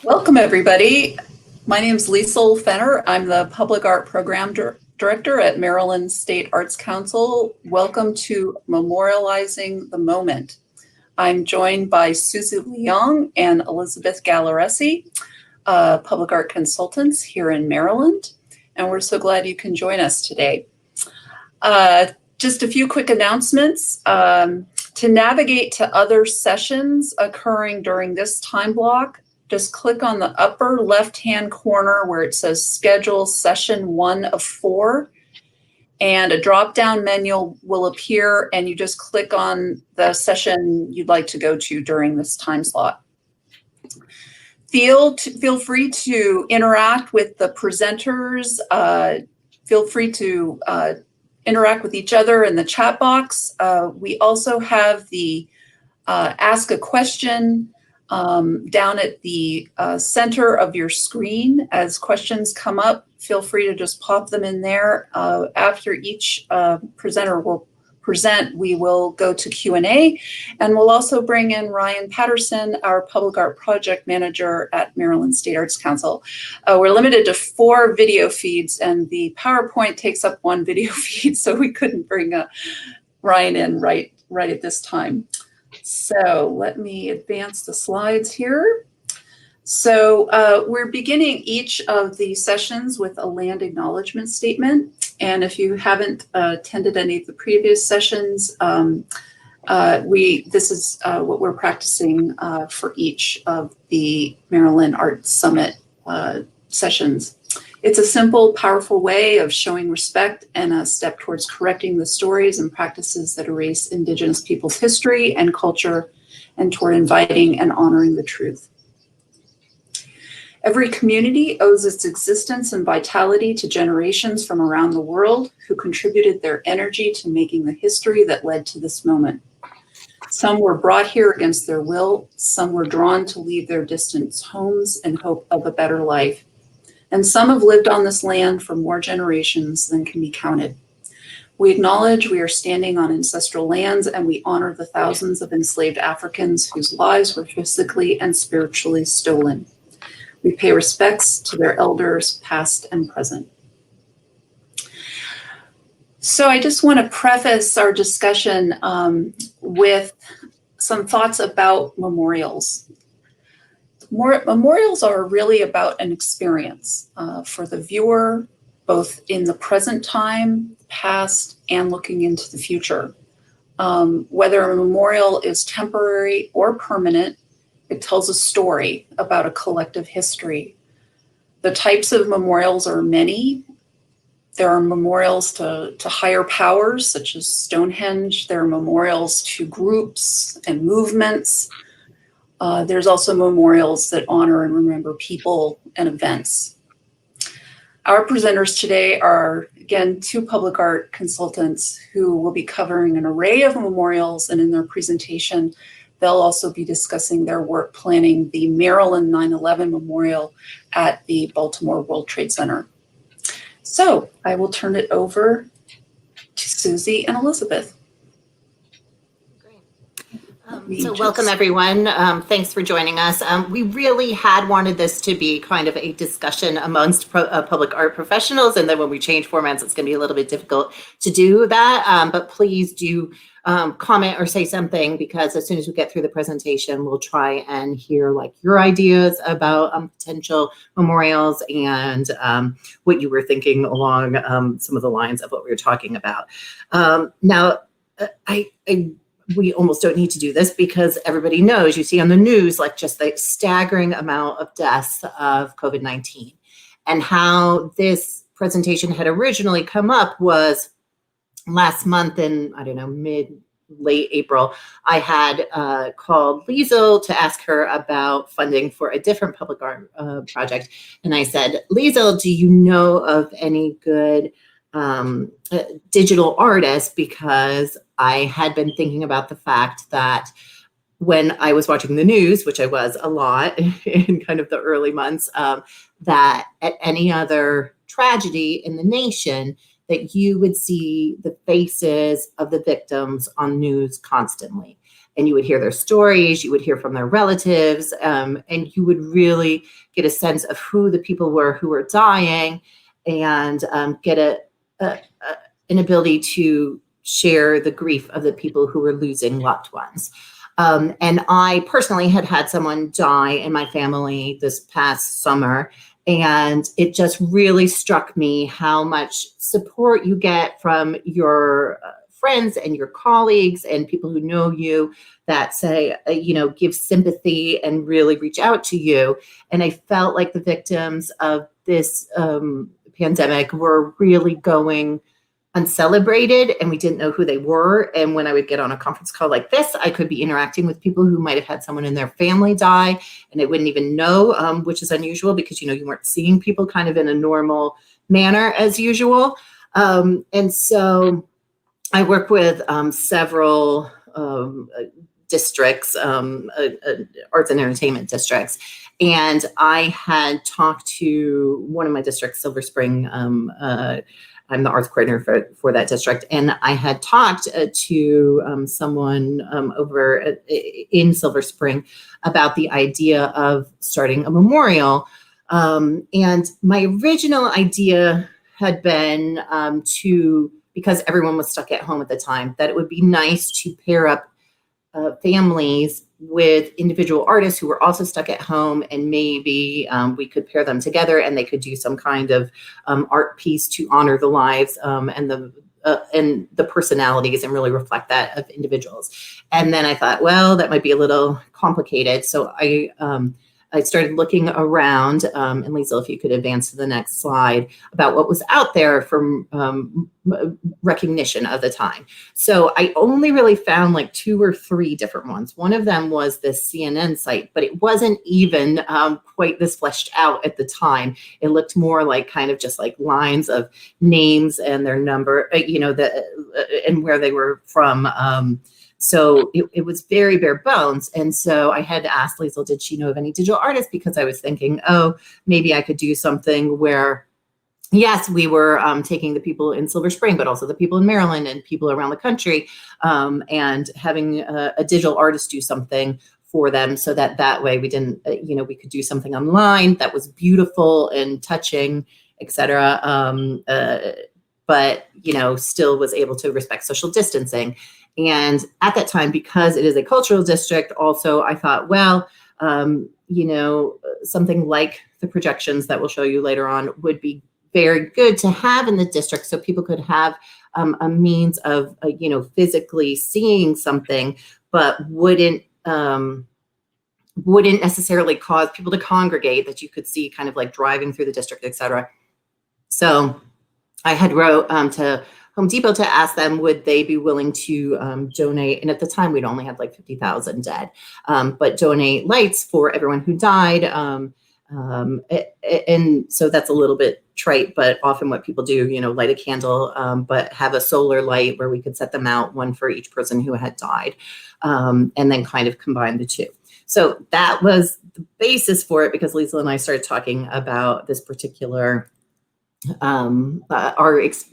Welcome, everybody. My name is Liesl Fenner. I'm the Public Art Program Director at Maryland State Arts Council. Welcome to Memorializing the Moment. I'm joined by Susie Leong and Elizabeth Galaresi, public art consultants here in Maryland, and we're so glad you can join us today. Just a few quick announcements. To navigate to other sessions occurring during this time block, just click on the upper left-hand corner where it says Schedule Session 1 of 4, and a drop-down menu will appear, and you just click on the session you'd like to go to during this time slot. Feel free to interact with the presenters. Feel free to interact with each other in the chat box. We also have the Ask a Question down at the center of your screen. As questions come up, feel free to just pop them in there. After each presenter will present, we will go to Q&A, and we'll also bring in Ryan Patterson, our Public Art Project Manager at Maryland State Arts Council. We're limited to 4 video feeds, and the PowerPoint takes up 1 video feed, so we couldn't bring Ryan in right at this time. So let me advance the slides here. So we're beginning each of the sessions with a land acknowledgement statement. And if you haven't attended any of the previous sessions, this is what we're practicing for each of the Maryland Art Summit sessions. It's a simple, powerful way of showing respect and a step towards correcting the stories and practices that erase Indigenous people's history and culture, and toward inviting and honoring the truth. Every community owes its existence and vitality to generations from around the world who contributed their energy to making the history that led to this moment. Some were brought here against their will, some were drawn to leave their distant homes in hope of a better life, and some have lived on this land for more generations than can be counted. We acknowledge we are standing on ancestral lands, and we honor the thousands of enslaved Africans whose lives were physically and spiritually stolen. We pay respects to their elders, past and present. So I just want to preface our discussion with some thoughts about memorials. Memorials are really about an experience for the viewer, both in the present time, past, and looking into the future. Whether a memorial is temporary or permanent, it tells a story about a collective history. The types of memorials are many. There are memorials to higher powers, such as Stonehenge. There are memorials to groups and movements. There's also memorials that honor and remember people and events. Our presenters today are, again, 2 public art consultants who will be covering an array of memorials, and in their presentation, they'll also be discussing their work planning the Maryland 9/11 Memorial at the Baltimore World Trade Center. So I will turn it over to Susie and Elizabeth. So welcome, everyone. Thanks for joining us. We really had wanted this to be kind of a discussion amongst public art professionals, and then when we change formats, it's going to be a little bit difficult to do that. But please do comment or say something, because as soon as we get through the presentation, we'll try and hear like your ideas about potential memorials and what you were thinking along some of the lines of what we were talking about. Now, we almost don't need to do this because everybody knows, you see on the news, like just the staggering amount of deaths of COVID-19. And how this presentation had originally come up was last month in, I don't know, late April, I had called Liesl to ask her about funding for a different public art project. And I said, Liesl, do you know of any good digital artists? Because I had been thinking about the fact that when I was watching the news, which I was a lot in kind of the early months, that at any other tragedy in the nation, that you would see the faces of the victims on news constantly. and you would hear their stories, you would hear from their relatives, and you would really get a sense of who the people were who were dying, and get an ability to share the grief of the people who were losing loved ones. And I personally had someone die in my family this past summer, and it just really struck me how much support you get from your friends and your colleagues and people who know you that say, give sympathy and really reach out to you. And I felt like the victims of this pandemic were really going uncelebrated, and we didn't know who they were. And when I would get on a conference call like this, I could be interacting with people who might have had someone in their family die, and they wouldn't even know, which is unusual because, you weren't seeing people kind of in a normal manner as usual. And so I work with several districts, arts and entertainment districts. And I had talked to one of my districts, Silver Spring. I'm the arts coordinator for that district. And I had talked to someone over in Silver Spring about the idea of starting a memorial. And my original idea had been because everyone was stuck at home at the time, that it would be nice to pair up families with individual artists who were also stuck at home, and maybe we could pair them together and they could do some kind of art piece to honor the lives and the personalities and really reflect that of individuals. And then I thought, well, that might be a little complicated. So I started looking around, and Liesl, if you could advance to the next slide, about what was out there from recognition of the time. So I only really found like 2 or 3 different ones. One of them was this CNN site, but it wasn't even quite this fleshed out at the time. It looked more like kind of just like lines of names and their number, and where they were from. So it was very bare bones. And so I had to ask Liesl, did she know of any digital artists? Because I was thinking, maybe I could do something where, yes, we were taking the people in Silver Spring, but also the people in Maryland and people around the country, and having a digital artist do something for them, so that way we didn't, we could do something online that was beautiful and touching, etc. But, still was able to respect social distancing. And at that time, because it is a cultural district, also I thought, well, something like the projections that we'll show you later on would be very good to have in the district, so people could have a means of, physically seeing something, but wouldn't necessarily cause people to congregate, that you could see kind of like driving through the district, etc. So I had wrote to Home Depot to ask them, would they be willing to donate? And at the time, we'd only had like 50,000 dead, but donate lights for everyone who died. And so that's a little bit trite, but often what people do, light a candle, but have a solar light where we could set them out, one for each person who had died, and then kind of combine the two. So that was the basis for it, because Liesl and I started talking about this particular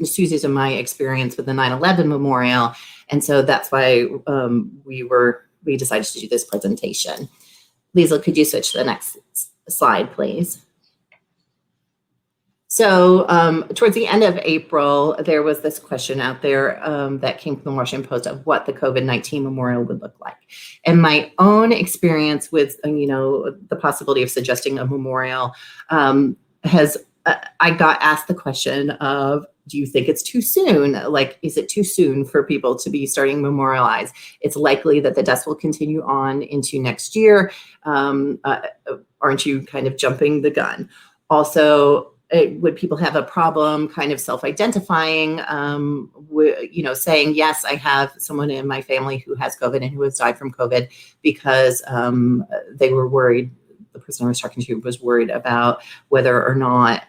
Susie's and my experience with the 9/11 memorial. And so that's why we decided to do this presentation. Liesl, could you switch to the next slide, please? So towards the end of April, there was this question out there that came from the Washington Post of what the COVID-19 memorial would look like. And my own experience with, the possibility of suggesting a memorial I got asked the question of, do you think it's too soon? Like, is it too soon for people to be starting memorialize? It's likely that the deaths will continue on into next year. Aren't you kind of jumping the gun? Also, would people have a problem kind of self-identifying, saying, yes, I have someone in my family who has COVID and who has died from COVID, because they were worried. The person I was talking to was worried about whether or not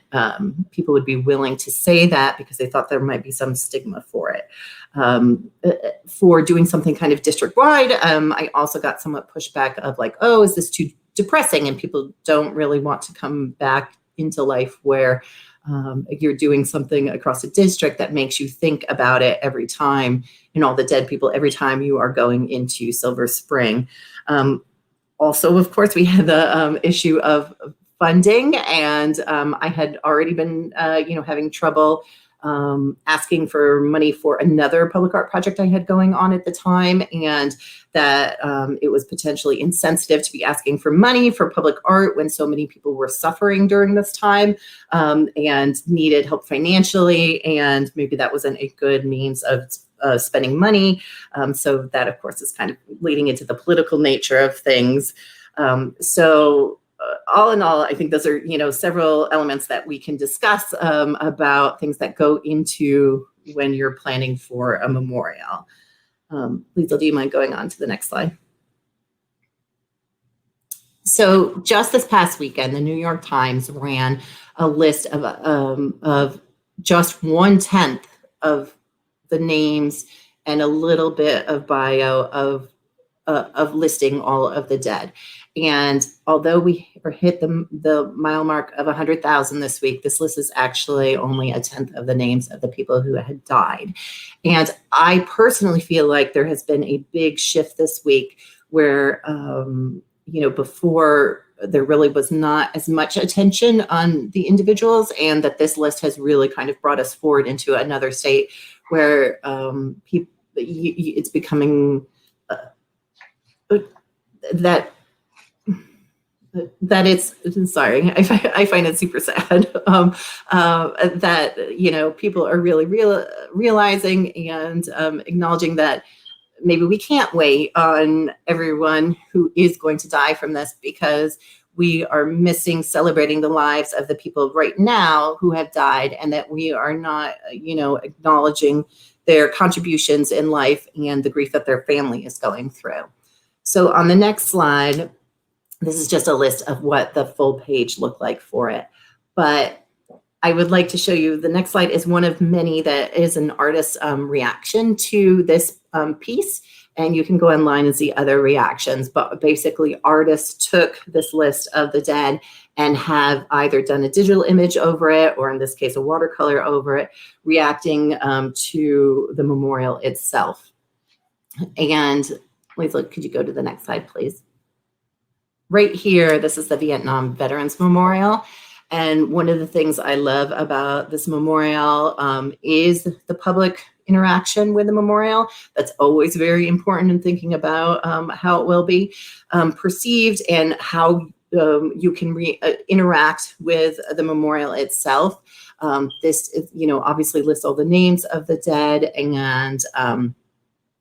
people would be willing to say that, because they thought there might be some stigma for it. For doing something kind of district-wide, I also got somewhat pushback of like, oh, is this too depressing? And people don't really want to come back into life where you're doing something across a district that makes you think about it every time, all the dead people, every time you are going into Silver Spring. Also, of course, we had the issue of funding, and I had already been, having trouble asking for money for another public art project I had going on at the time, and that it was potentially insensitive to be asking for money for public art when so many people were suffering during this time and needed help financially, and maybe that wasn't a good means of spending money. So that, of course, is kind of leading into the political nature of things. So all in all, I think those are, several elements that we can discuss about things that go into when you're planning for a memorial. Liesl, do you mind going on to the next slide? So just this past weekend, the New York Times ran a list of just 1/10 of the names and a little bit of bio of listing all of the dead. And although we hit the mile mark of 100,000 this week, this list is actually only 1/10 of the names of the people who had died. And I personally feel like there has been a big shift this week where, before there really was not as much attention on the individuals, and that this list has really kind of brought us forward into another state where it's becoming that it's, sorry, I find it super sad that, people are really realizing and acknowledging that maybe we can't wait on everyone who is going to die from this, because we are missing celebrating the lives of the people right now who have died, and that we are not, acknowledging their contributions in life and the grief that their family is going through. So on the next slide, this is just a list of what the full page looked like for it. But I would like to show you, the next slide is one of many that is an artist's reaction to this piece. And you can go online and see other reactions. But basically, artists took this list of the dead and have either done a digital image over it, or in this case, a watercolor over it, reacting to the memorial itself. And Liesl, could you go to the next slide, please? Right here, this is the Vietnam Veterans Memorial. And one of the things I love about this memorial is the public interaction with the memorial. That's always very important in thinking about how it will be perceived, and how you can interact with the memorial itself. This is, obviously lists all the names of the dead, and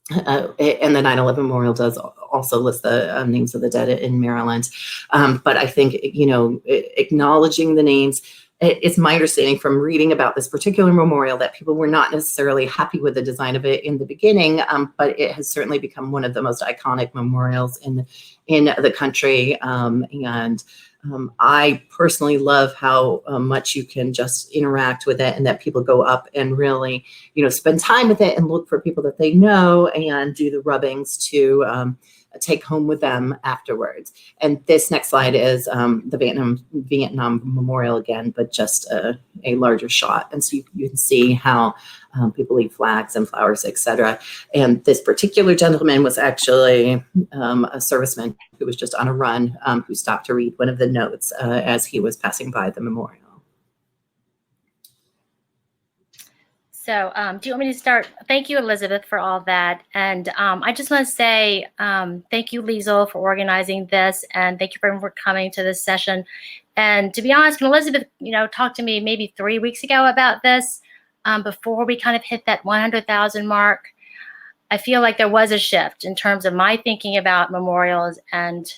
the 9/11 Memorial does also list the names of the dead in Maryland. But I think, acknowledging the names, it's my understanding from reading about this particular memorial that people were not necessarily happy with the design of it in the beginning, but it has certainly become one of the most iconic memorials in the country. I personally love how much you can just interact with it, and that people go up and really, spend time with it and look for people that they know and do the rubbings to take home with them afterwards. And this next slide is the Vietnam Memorial again, but just a larger shot. And so you can see how people leave flags and flowers, etc. And this particular gentleman was actually a serviceman who was just on a run, who stopped to read one of the notes as he was passing by the memorial. So do you want me to start? Thank you, Elizabeth, for all that. And I just want to say thank you, Liesl, for organizing this. And thank you for coming to this session. And to be honest, when Elizabeth, talked to me maybe 3 weeks ago about this, before we kind of hit that 100,000 mark, I feel like there was a shift in terms of my thinking about memorials. And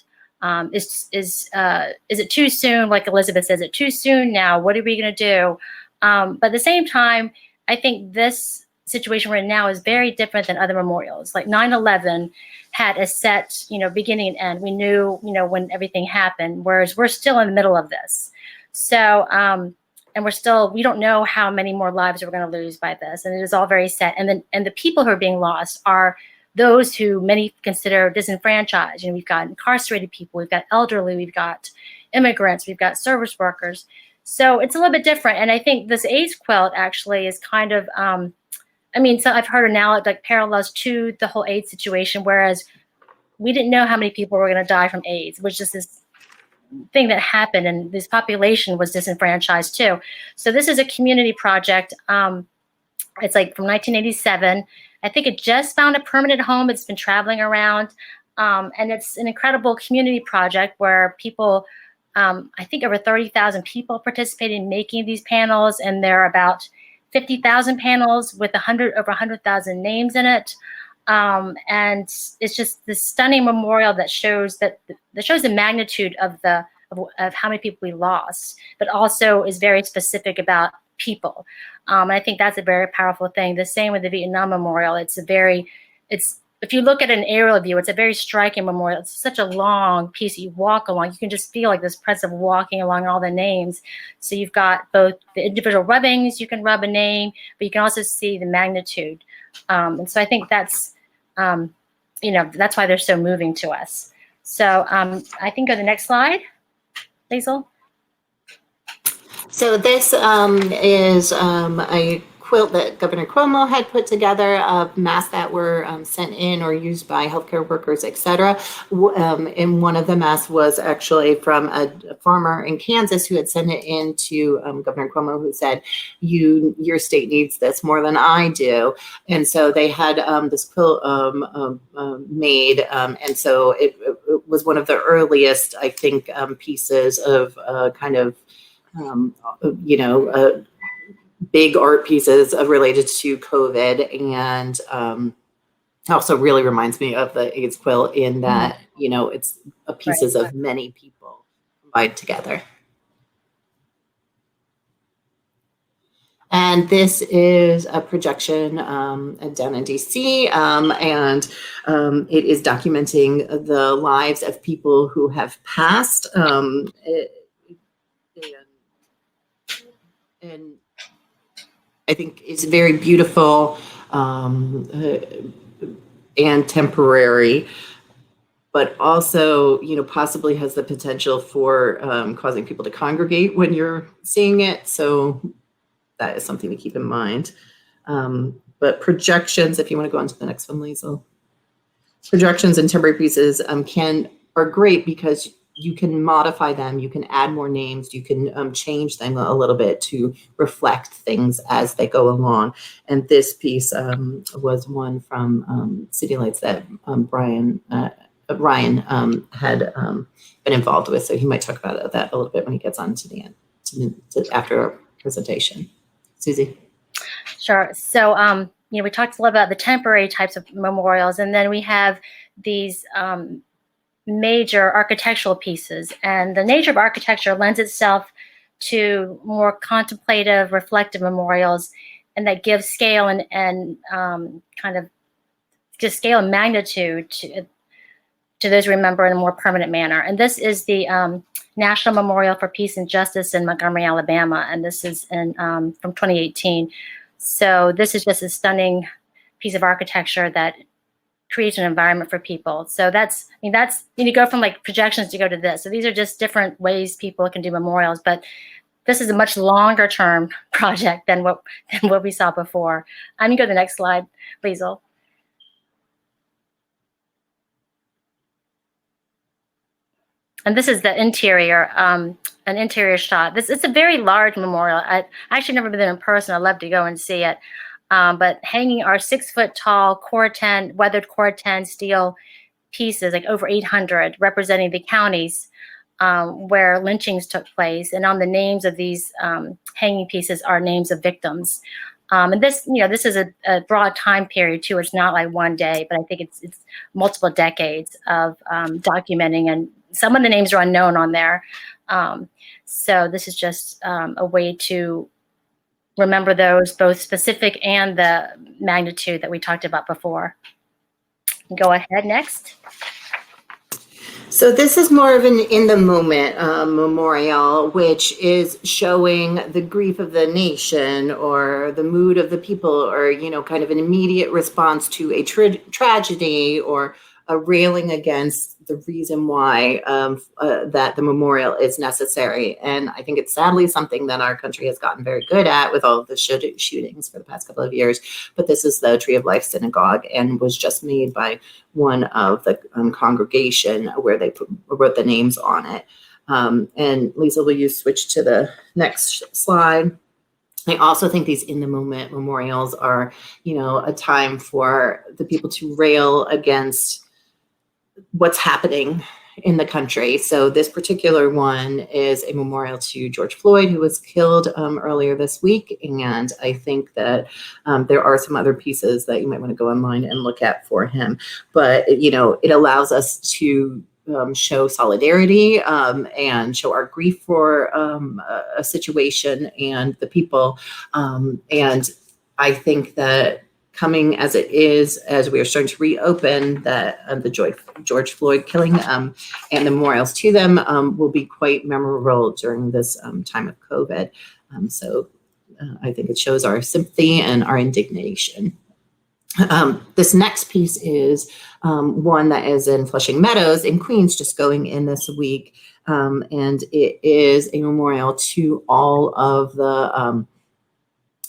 is it too soon? Like Elizabeth says, is it too soon now? What are we going to do? But at the same time, I think this situation we're in now is very different than other memorials. Like 9/11 had a set, beginning and end. We knew, when everything happened, whereas we're still in the middle of this. So, and we don't know how many more lives we're going to lose by this. And it is all very set. And the people who are being lost are those who many consider disenfranchised. We've got incarcerated people, we've got elderly, we've got immigrants, we've got service workers. So it's a little bit different. And I think this AIDS quilt actually is kind of, so I've heard now like parallels to the whole AIDS situation, whereas we didn't know how many people were going to die from AIDS, which is this thing that happened, and this population was disenfranchised too. So this is a community project. It's like from 1987. I think it just found a permanent home. It's been traveling around. And it's an incredible community project where people, I think over 30,000 people participated in making these panels, and there are about 50,000 panels with over 100,000 names in it. And it's just this stunning memorial that shows the magnitude of how many people we lost, but also is very specific about people. And I think that's a very powerful thing. The same with the Vietnam Memorial. If you look at an aerial view, it's a very striking memorial. It's such a long piece. You walk along, you can just feel like this presence of walking along all the names. So you've got both the individual rubbings, you can rub a name, but you can also see the magnitude. And so I think that's why they're so moving to us. So I think go to the next slide, Liesl. So this is a quilt that Governor Cuomo had put together of masks that were sent in or used by healthcare workers, et cetera. And one of the masks was actually from a farmer in Kansas who had sent it in to Governor Cuomo, who said, your state needs this more than I do. And so they had this quilt made. And so it was one of the earliest, I think, pieces of kind of, big art pieces related to COVID, and also really reminds me of the AIDS quilt in that, it's pieces of many people combined together. And this is a projection down in DC, and it is documenting the lives of people who have passed. And I think it's very beautiful and temporary, but also, possibly has the potential for causing people to congregate when you're seeing it. So that is something to keep in mind. But projections, if you want to go on to the next one, Liesl. Projections and temporary pieces are great because you can modify them, you can add more names, you can change them a little bit to reflect things as they go along. And this piece was one from City Lights that Ryan had been involved with. So he might talk about that a little bit when he gets on to the end, after our presentation. Susie. Sure. So, we talked a little about the temporary types of memorials, and then we have these major architectural pieces, and the nature of architecture lends itself to more contemplative, reflective memorials, and that gives scale and kind of just scale and magnitude to those remember in a more permanent manner. And this is the National Memorial for Peace and Justice in Montgomery, Alabama, and this is from 2018. So this is just a stunning piece of architecture that creates an environment for people. So that's you go from like projections to go to this. So these are just different ways people can do memorials, but this is a much longer term project than what we saw before. I'm gonna go to the next slide, Liesl. And this is the interior, an interior shot. It's a very large memorial. I actually never been there in person. I'd love to go and see it. But hanging are 6 foot tall weathered core 10 steel pieces, like over 800, representing the counties where lynchings took place. And on the names of these hanging pieces are names of victims. And this is a broad time period too. It's not like one day, but I think it's multiple decades of documenting, and some of the names are unknown on there. So this is just a way to remember those, both specific and the magnitude that we talked about before. Go ahead, next. So this is more of an in the moment memorial, which is showing the grief of the nation or the mood of the people, or, kind of an immediate response to a tragedy or railing against the reason why that the memorial is necessary. And I think it's sadly something that our country has gotten very good at with all of the shootings for the past couple of years. But this is the Tree of Life Synagogue, and was just made by one of the congregation where they wrote the names on it. And Lisa, will you switch to the next slide? I also think these in the moment memorials are, a time for the people to rail against what's happening in the country. So this particular one is a memorial to George Floyd, who was killed earlier this week. And I think that there are some other pieces that you might want to go online and look at for him. But, it allows us to show solidarity and show our grief for a situation and the people. And I think that coming as it is, as we are starting to reopen that the George Floyd killing and the memorials to them will be quite memorable during this time of COVID. So I think it shows our sympathy and our indignation. This next piece is one that is in Flushing Meadows in Queens, just going in this week. And it is a memorial to all of the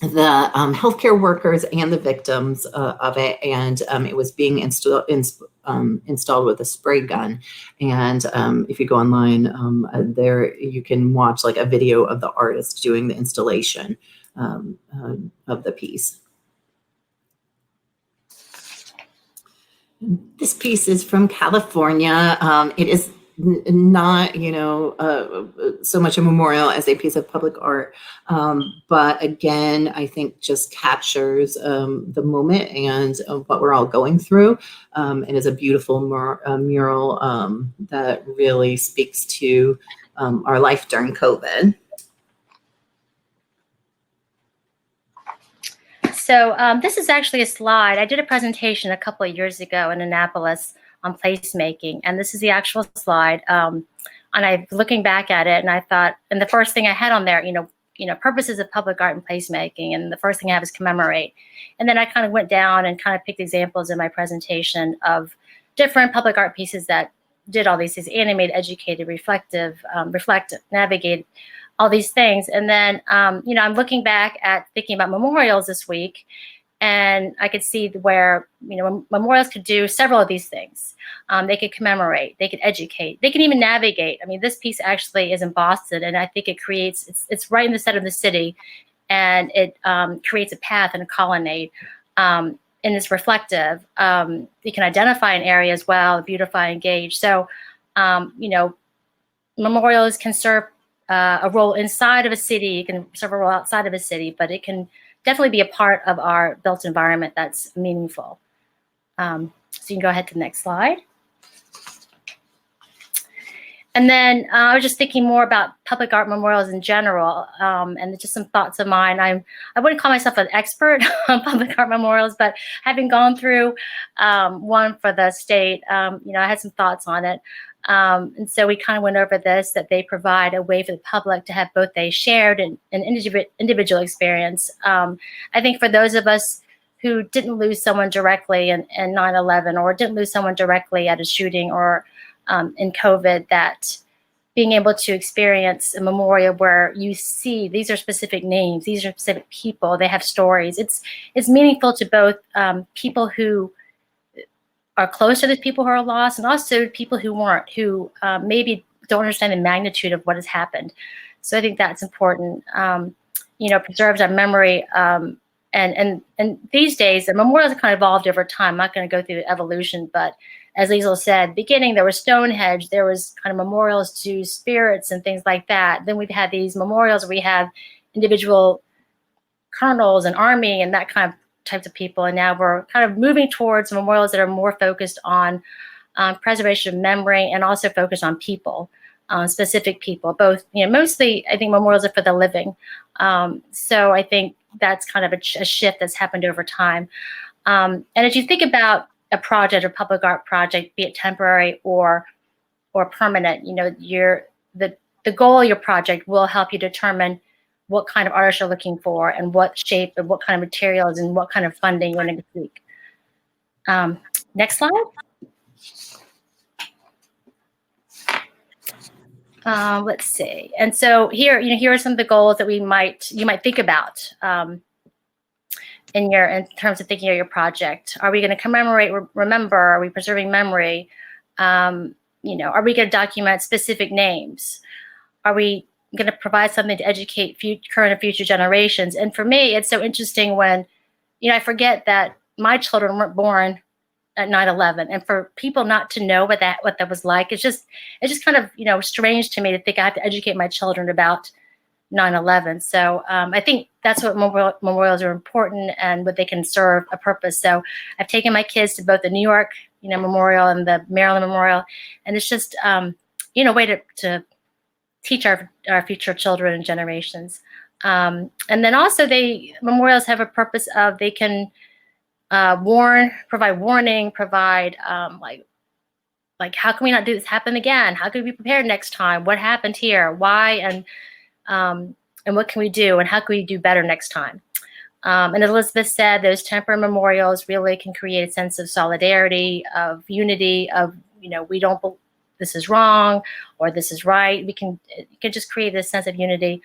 healthcare workers and the victims of it. And it was being installed with a spray gun. And if you go online, there you can watch like a video of the artist doing the installation of the piece. This piece is from California. It is not, so much a memorial as a piece of public art. But again, I think just captures the moment and what we're all going through. It is a beautiful mural that really speaks to our life during COVID. So this is actually a slide. I did a presentation a couple of years ago in Annapolis on placemaking, and this is the actual slide. And I'm looking back at it, and I thought, and the first thing I had on there, purposes of public art and placemaking, and the first thing I have is commemorate. And then I kind of went down and kind of picked examples in my presentation of different public art pieces that did all these things: animate, educated, reflective, navigate, all these things. And then, I'm looking back at thinking about memorials this week, and I could see where, memorials could do several of these things. They could commemorate, they could educate, they can even navigate. I mean, this piece actually is in Boston, and I think it creates, it's right in the center of the city, and it creates a path and a colonnade. And it's reflective. You can identify an area as well, beautify, engage. So, memorials can serve a role inside of a city, it can serve a role outside of a city, but it can definitely be a part of our built environment that's meaningful. So you can go ahead to the next slide. And then I was just thinking more about public art memorials in general, and just some thoughts of mine. I wouldn't call myself an expert on public art memorials, but having gone through one for the state, I had some thoughts on it. And so we kind of went over this, that they provide a way for the public to have both a shared and an individual experience. I think for those of us who didn't lose someone directly in 9/11, or didn't lose someone directly at a shooting or in COVID, that being able to experience a memorial where you see these are specific names, these are specific people, they have stories. It's meaningful to both people who are close to the people who are lost, and also people who weren't, who maybe don't understand the magnitude of what has happened. So I think that's important. Preserves our memory. And these days, the memorials have kind of evolved over time. I'm not going to go through the evolution, but as Liesl said, beginning there was Stonehenge, there was kind of memorials to spirits and things like that. Then we've had these memorials where we have individual colonels and army and that kind of types of people, and now we're kind of moving towards memorials that are more focused on preservation of memory, and also focused on people, specific people. Both, mostly I think memorials are for the living. So I think that's kind of a shift that's happened over time. And as you think about a project or public art project, be it temporary or permanent, the goal of your project will help you determine what kind of artists you're looking for, and what shape, and what kind of materials, and what kind of funding you're going to seek. Next slide. Let's see. And so here, here are some of the goals that you might think about in terms of thinking of your project. Are we going to commemorate, remember? Are we preserving memory? Are we going to document specific names? Are we going to provide something to educate current and future generations? And for me, it's so interesting when, I forget that my children weren't born at 9/11, and for people not to know what that was like, it's just kind of strange to me to think I have to educate my children about 9/11. So I think that's what memorials are important and what they can serve a purpose. So I've taken my kids to both the New York Memorial and the Maryland Memorial, and it's just a way to teach our future children and generations. And then also memorials have a purpose of they can provide warning, provide like how can we not do this happen again? How can we be prepared next time? What happened here? Why? And what can we do? And how can we do better next time? And as Elizabeth said, those temporary memorials really can create a sense of solidarity, of unity, of we don't this is wrong or this is right. It can just create this sense of unity.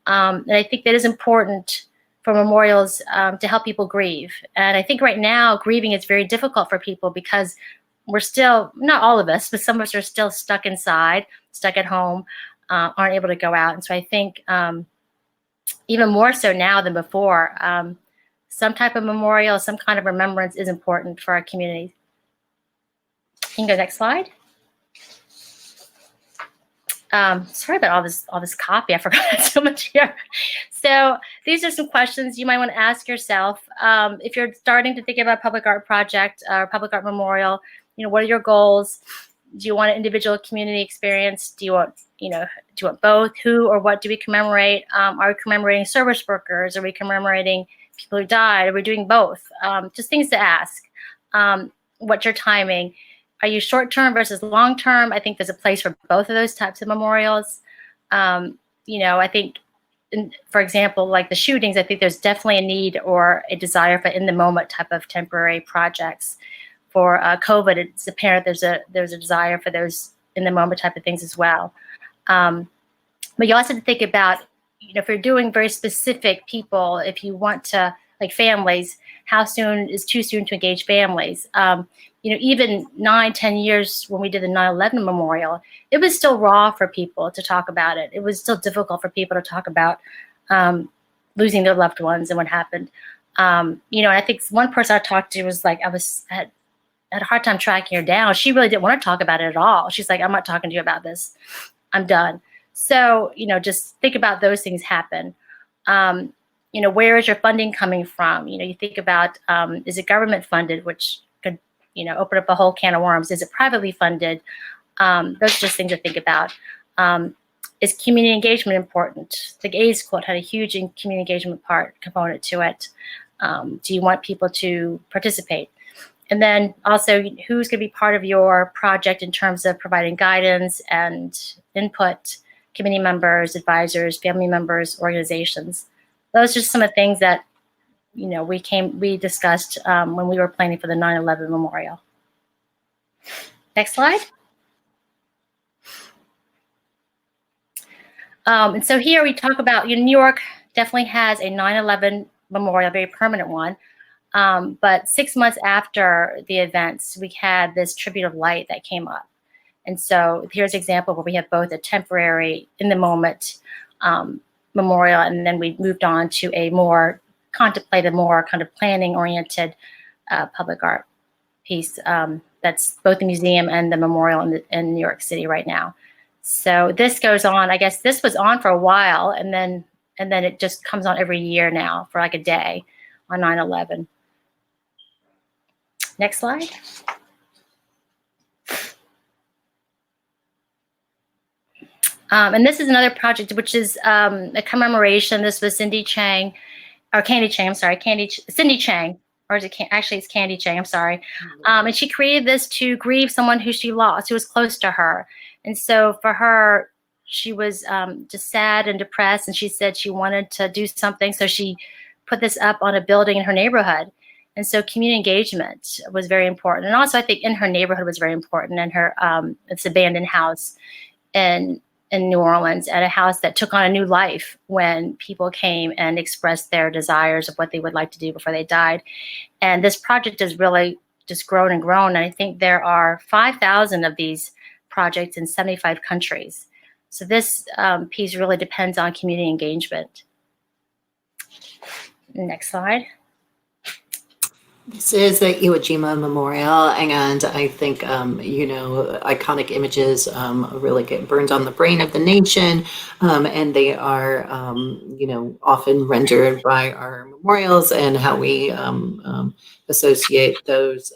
And I think that is important for memorials to help people grieve. And I think right now grieving is very difficult for people because we're still, not all of us, but some of us are still stuck inside, stuck at home, aren't able to go out. And so I think even more so now than before, some type of memorial, some kind of remembrance is important for our community. You can go next slide. Sorry about all this copy. I forgot so much here. So these are some questions you might want to ask yourself. If you're starting to think about a public art project or public art memorial, what are your goals? Do you want an individual community experience? Do you want, do you want both? Who or what do we commemorate? Are we commemorating service workers? Are we commemorating people who died? Are we doing both? Just things to ask. What's your timing? Are you short-term versus long-term? I think there's a place for both of those types of memorials. I think, for example, like the shootings, I think there's definitely a need or a desire for in-the-moment type of temporary projects. For COVID, it's apparent there's a desire for those in-the-moment type of things as well. But you also have to think about, if you're doing very specific people, if you want to, like families, how soon is too soon to engage families? Even 9-10 years when we did the 9/11 memorial, it was still raw for people to talk about it. It was still difficult for people to talk about losing their loved ones and what happened. And I think one person I talked to was like, I had a hard time tracking her down. She really didn't want to talk about it at all. She's like, I'm not talking to you about this. I'm done. So, just think about those things happen. Where is your funding coming from? You think about, is it government funded, which could, open up a whole can of worms. Is it privately funded? Those are just things to think about. Is community engagement important? The AIDS quote had a huge community engagement component to it. Do you want people to participate? And then also, who's going to be part of your project in terms of providing guidance and input? Committee members, advisors, family members, organizations. Those are just some of the things that, we discussed when we were planning for the 9/11 memorial. Next slide. And so here we talk about, New York definitely has a 9/11 memorial, a very permanent one. But 6 months after the events, we had this tribute of light that came up. And so here's an example where we have both a temporary, in the moment memorial, and then we moved on to a more contemplative, more kind of planning-oriented public art piece. That's both the museum and the memorial in New York City right now. So this goes on. I guess this was on for a while, and then it just comes on every year now for like a day on 9/11. Next slide. And this is another project, which is a commemoration. This was Cindy Chang, or Candy Chang, I'm sorry, Cindy Chang, or is it, actually it's Candy Chang, I'm sorry. And she created this to grieve someone who she lost, who was close to her. And so for her, she was just sad and depressed, and she said she wanted to do something. So she put this up on a building in her neighborhood. And so community engagement was very important. And also I think in her neighborhood was very important, and her, it's abandoned house in New Orleans, at a house that took on a new life when people came and expressed their desires of what they would like to do before they died. And this project has really just grown and grown. And I think there are 5,000 of these projects in 75 countries. So this piece really depends on community engagement. Next slide. This is the Iwo Jima Memorial, and I think, iconic images really get burned on the brain of the nation, and they are, often rendered by our memorials and how we associate those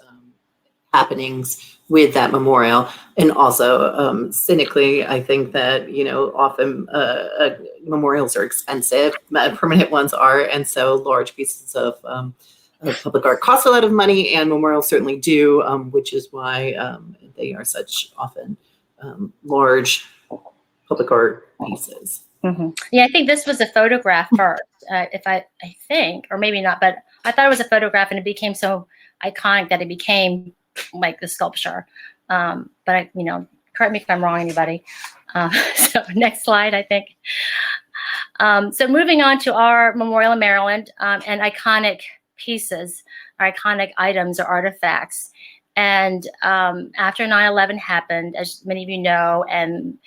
happenings with that memorial. And also, cynically, I think that, often memorials are expensive, permanent ones are, and so large pieces of public art costs a lot of money, and memorials certainly do, which is why they are such often large public art pieces. Mm-hmm. Yeah, I think this was a photograph first, I think, or maybe not, but I thought it was a photograph, and it became so iconic that it became like the sculpture. But correct me if I'm wrong, anybody. So next slide, I think. So moving on to our memorial in Maryland, and iconic pieces, or iconic items or artifacts. And after 9/11 happened, as many of you know, and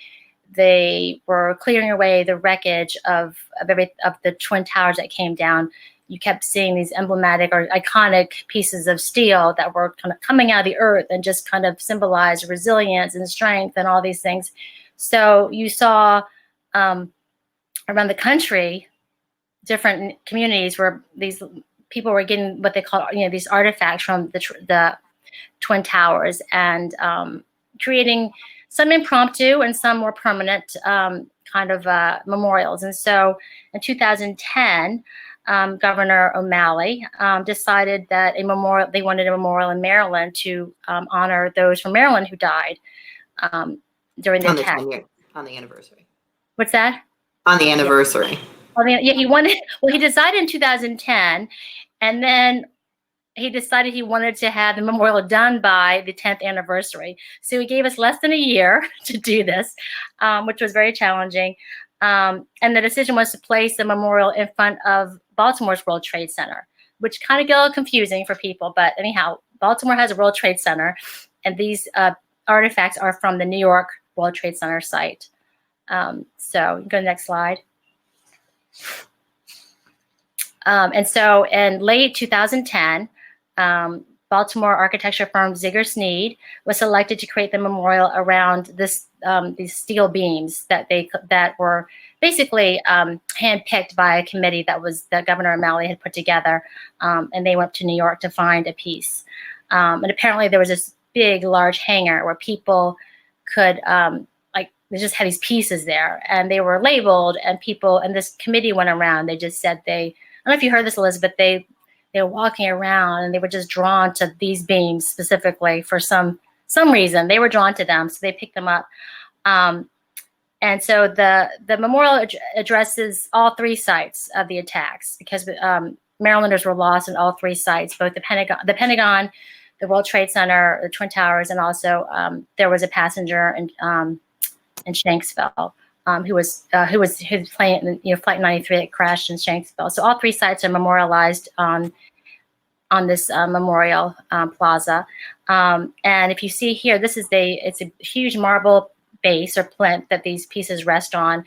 they were clearing away the wreckage of the Twin Towers that came down, you kept seeing these emblematic or iconic pieces of steel that were kind of coming out of the earth and just kind of symbolized resilience and strength and all these things. So you saw around the country, different communities where these people were getting what they call, these artifacts from the Twin Towers, and creating some impromptu and some more permanent memorials. And so in 2010, Governor O'Malley decided that they wanted a memorial in Maryland to honor those from Maryland who died during the attack. On the anniversary. What's that? On the anniversary. He decided in 2010, and then he decided he wanted to have the memorial done by the 10th anniversary. So he gave us less than a year to do this, which was very challenging. And the decision was to place the memorial in front of Baltimore's World Trade Center, which kind of got a little confusing for people. But anyhow, Baltimore has a World Trade Center, and these artifacts are from the New York World Trade Center site. So you can go to the next slide. And so in late 2010, Baltimore architecture firm Ziegler Sneed was selected to create the memorial around these steel beams that were basically handpicked by a committee that Governor O'Malley had put together, and they went to New York to find a piece. And apparently there was this big, large hangar where people could they just had these pieces there, and they were labeled, and this committee went around. They just said I don't know if you heard this, Elizabeth, they were walking around and they were just drawn to these beams specifically for some reason. They were drawn to them, so they picked them up. And so the memorial addresses all three sites of the attacks, because Marylanders were lost in all three sites, both the Pentagon, the World Trade Center, the Twin Towers, and also there was a passenger in Shanksville, who was playing, Flight 93 that crashed in Shanksville. So all three sites are memorialized on this memorial plaza. And if you see here, it's a huge marble base or plinth that these pieces rest on,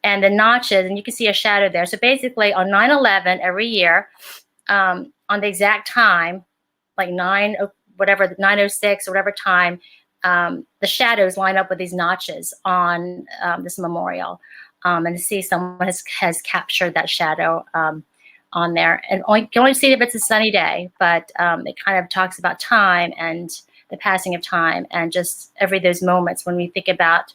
and the notches, and you can see a shadow there. So basically on 9/11 every year, on the exact time, like 9:06 or whatever time, the shadows line up with these notches on this memorial, and to see someone has captured that shadow on there. And you can only see it if it's a sunny day, but it kind of talks about time and the passing of time, and just those moments when we think about,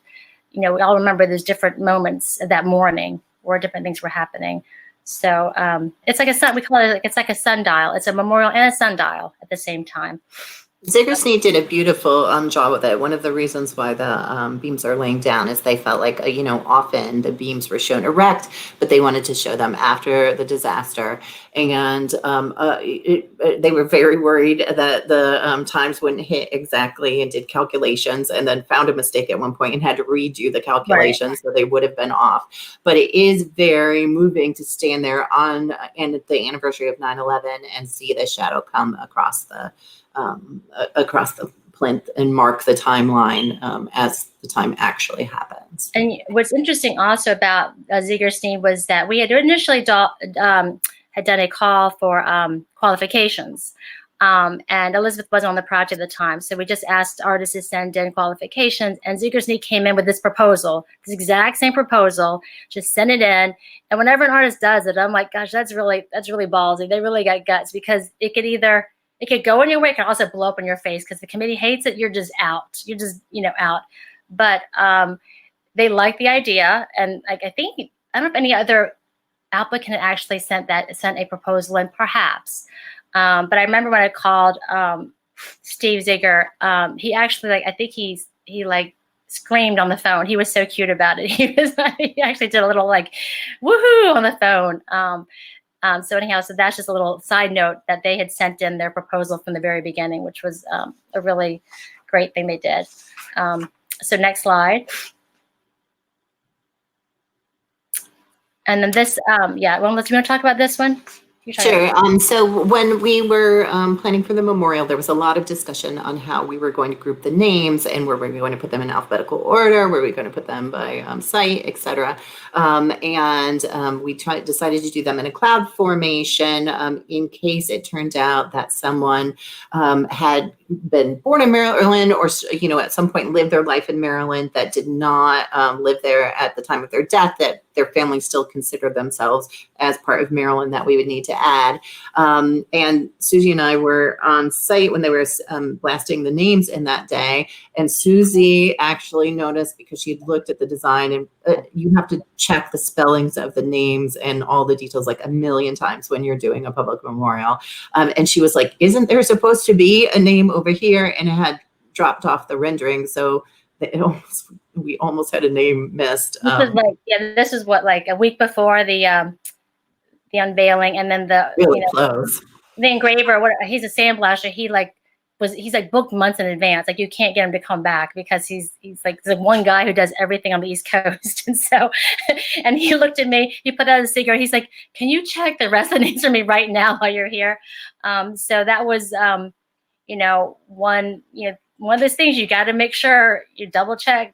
we all remember those different moments of that morning where different things were happening. So it's like we call it, it's like a sundial. It's a memorial and a sundial at the same time. Ziggersnee did a beautiful job with it. One of the reasons why the beams are laying down is they felt like, often the beams were shown erect, but they wanted to show them after the disaster. And they were very worried that the times wouldn't hit exactly, and did calculations, and then found a mistake at one point and had to redo the calculations, so they would have been off. But it is very moving to stand there on the anniversary of 9/11 and see the shadow come across the plinth and mark the timeline as the time actually happens. And what's interesting also about Ziggersnee was that we had initially had done a call for qualifications. And Elizabeth wasn't on the project at the time. So we just asked artists to send in qualifications, and Ziggersnee came in with this proposal, this exact same proposal, just send it in. And whenever an artist does it, I'm like, gosh, that's really ballsy. They really got guts, because it could go in your way. It can also blow up in your face, because the committee hates it. You're just out. You're just, out. But they like the idea. And I don't know if any other applicant actually sent a proposal in, perhaps. But I remember when I called Steve Zigger, he actually, I think he screamed on the phone. He was so cute about it. He actually did a little woohoo on the phone. So anyhow, so that's just a little side note that they had sent in their proposal from the very beginning, which was a really great thing they did. So next slide. And then this, well, do you want to talk about this one? Sure. So when we were planning for the memorial, there was a lot of discussion on how we were going to group the names, and where we were going to put them in alphabetical order, where we were going to put them by site, etc. And we decided to do them in a cloud formation in case it turned out that someone had been born in Maryland, or at some point lived their life in Maryland, that did not live there at the time of their death, that their family still considered themselves as part of Maryland, that we would need to add. And Susie and I were on site when they were blasting the names in that day. And Susie actually noticed, because she had looked at the design, and you have to check the spellings of the names and all the details a million times when you're doing a public memorial. And she was like, isn't there supposed to be a name over here? And it had dropped off the rendering. So we almost had a name missed. This is what, a week before the unveiling, and then really close. The engraver, he's a sandblaster. He's booked months in advance. You can't get him to come back, because he's one guy who does everything on the East Coast. And so, and he looked at me, he put out a cigarette. He's like, can you check the rest of the names for me right now while you're here? So that was, one of those things you got to make sure you double check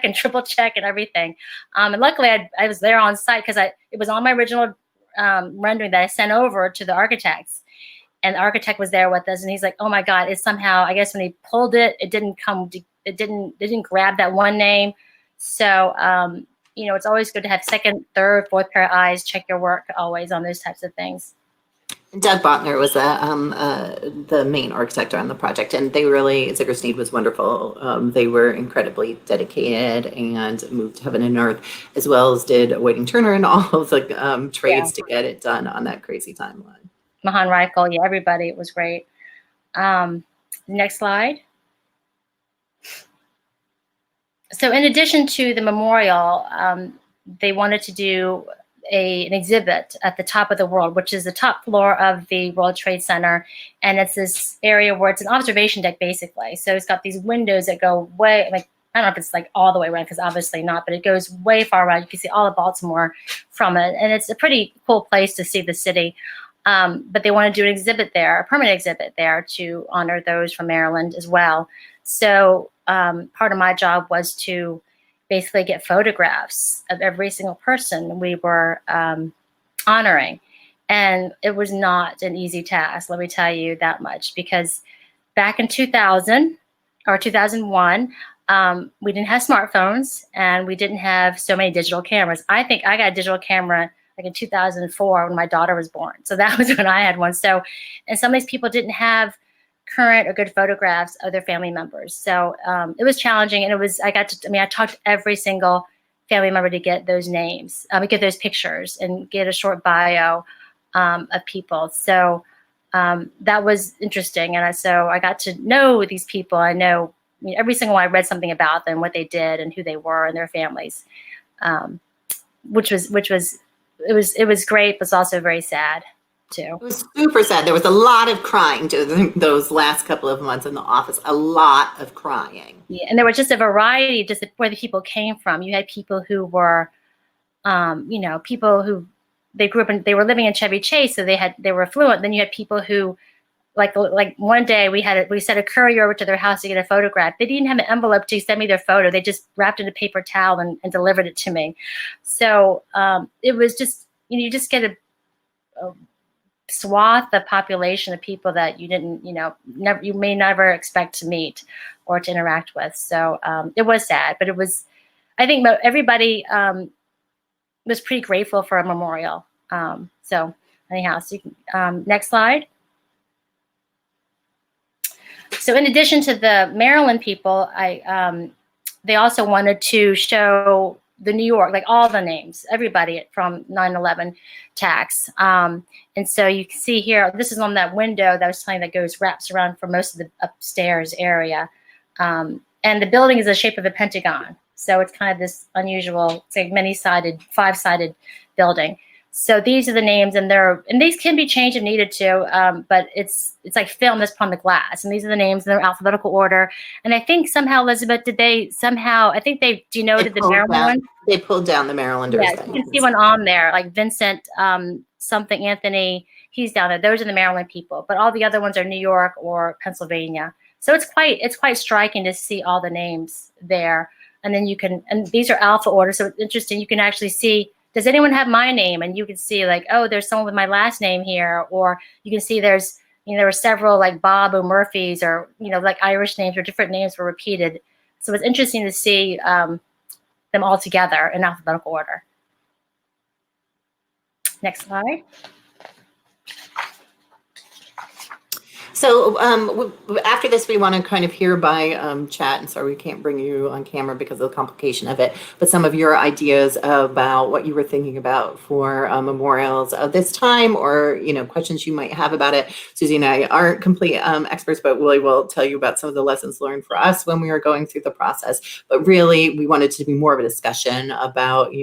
and triple check and everything. And luckily I was there on site, because it was on my original rendering that I sent over to the architects, and the architect was there with us, and he's like, oh my God, it's somehow, I guess when he pulled it, it didn't grab that one name. So, it's always good to have second, third, fourth pair of eyes, check your work always on those types of things. Doug Botner was the main architect on the project, and Ziggersnee was wonderful. They were incredibly dedicated and moved heaven and earth, as well as did Whiting Turner and all of the trades to get it done on that crazy timeline. Mahan Rifle, everybody, it was great. Next slide. So in addition to the memorial, they wanted to do an exhibit at the top of the world, which is the top floor of the World Trade Center. And it's this area where it's an observation deck, basically. So it's got these windows that go way, I don't know if it's all the way around, because obviously not, but it goes way far around. You can see all of Baltimore from it. And it's a pretty cool place to see the city. But they want to do an exhibit there, a permanent exhibit there, to honor those from Maryland as well. So part of my job was to basically get photographs of every single person we were honoring. And it was not an easy task, let me tell you that much, because back in 2000 or 2001, we didn't have smartphones, and we didn't have so many digital cameras. I think I got a digital camera in 2004 when my daughter was born. So that was when I had one. So, and some of these people didn't have current or good photographs of their family members. So it was challenging, and I talked to every single family member to get those names, get those pictures, and get a short bio of people. So that was interesting. And so I got to know these people. I know, every single one, I read something about them, what they did and who they were and their families, which was great, but it's also very sad too. It was super sad. There was a lot of crying during those last couple of months in the office, a lot of crying. Yeah, and there was just a variety, just where the people came from. You had people who were, people who they grew up and they were living in Chevy Chase, so they were affluent. Then you had people who, like one day we sent a courier over to their house to get a photograph. They didn't have an envelope to send me their photo. They just wrapped it in a paper towel and delivered it to me. So it was just, you just get a swath of population of people that you didn't, you may never expect to meet or to interact with. So it was sad, but I think everybody was pretty grateful for a memorial. So anyhow, so you can, next slide. So in addition to the Maryland people, they also wanted to show the New York, like all the names, everybody from 9/11 attacks. And so you can see here, this is on that window that I was telling you that wraps around for most of the upstairs area. And the building is the shape of a pentagon. So it's kind of this unusual, it's like many-sided, 5-sided building. So these are the names, and these can be changed if needed to, but it's like film that's upon the glass. And these are the names in their alphabetical order. And I think somehow, Elizabeth, I think they denoted the Maryland one. They pulled down the Marylanders. Yeah, you can see one on there, like Vincent something Anthony, he's down there. Those are the Maryland people, but all the other ones are New York or Pennsylvania. So it's quite striking to see all the names there. And then and these are alpha order, so it's interesting. You can actually see, does anyone have my name? And you can see like, oh, there's someone with my last name here. Or you can see there were several like Bob or Murphys, or, like Irish names or different names were repeated. So it's interesting to see them all together in alphabetical order. Next slide. So after this, we want to kind of hear by chat, and sorry we can't bring you on camera because of the complication of it, but some of your ideas about what you were thinking about for memorials of this time, or questions you might have about it. Susie and I aren't complete experts, but Willie will tell you about some of the lessons learned for us when we were going through the process. But really, we wanted to be more of a discussion about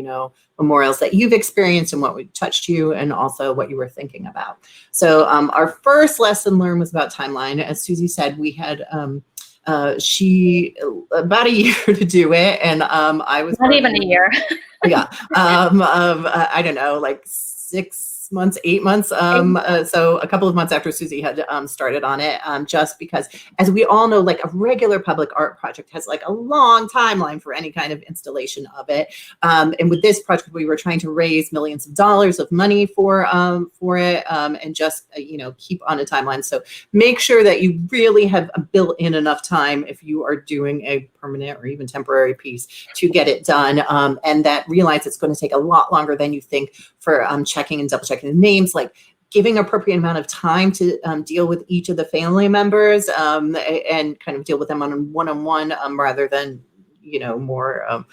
memorials that you've experienced and what touched you, and also what you were thinking about. So our first lesson learned was about timeline. As Susie said, we had she about a year to do it, and I was not even a year. Yeah, I don't know, like 6 months, 8 months. So a couple of months after Susie had started on it, just because, as we all know, like a regular public art project has like a long timeline for any kind of installation of it. And with this project, we were trying to raise millions of dollars of money for it, and just keep on a timeline. So make sure that you really have built in enough time if you are doing a permanent or even temporary piece to get it done, and that realize it's going to take a lot longer than you think for checking and double checking the names, like giving appropriate amount of time to deal with each of the family members, and kind of deal with them on a one-on-one, rather than more.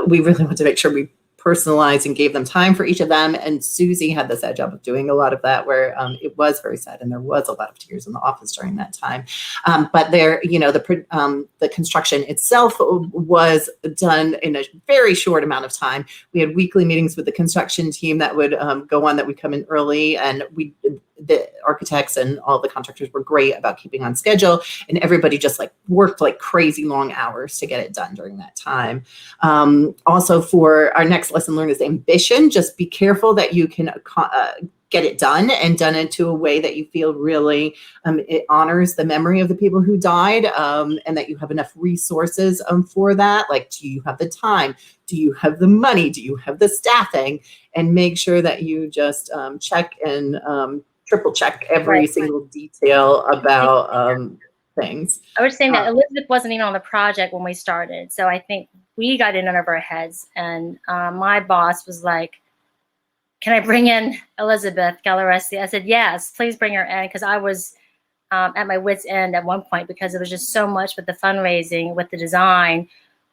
We really want to make sure we personalized and gave them time for each of them. And Susie had the sad job of doing a lot of that, where it was very sad, and there was a lot of tears in the office during that time. But there, the construction itself was done in a very short amount of time. We had weekly meetings with the construction team that would go on, that would come in early, and the architects and all the contractors were great about keeping on schedule, and everybody just like worked like crazy long hours to get it done during that time. Also, for our next lesson learned is ambition. Just be careful that you can get it done, and done into a way that you feel really it honors the memory of the people who died, and that you have enough resources for that. Like, do you have the time? Do you have the money? Do you have the staffing? And make sure that you just check and triple check every single detail about things. I was saying that Elizabeth wasn't even on the project when we started. So I think we got in over our heads, and my boss was like, can I bring in Elizabeth Galaresti? I said, yes, please bring her in, because I was at my wit's end at one point, because it was just so much with the fundraising, with the design,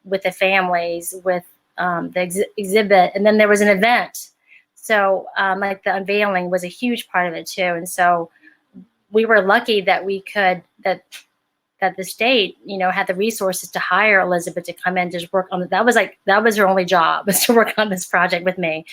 with the families, with the exhibit. And then there was an event. So like the unveiling was a huge part of it too. And so we were lucky that that the state, had the resources to hire Elizabeth to come in to just work on it. That was her only job, was to work on this project with me.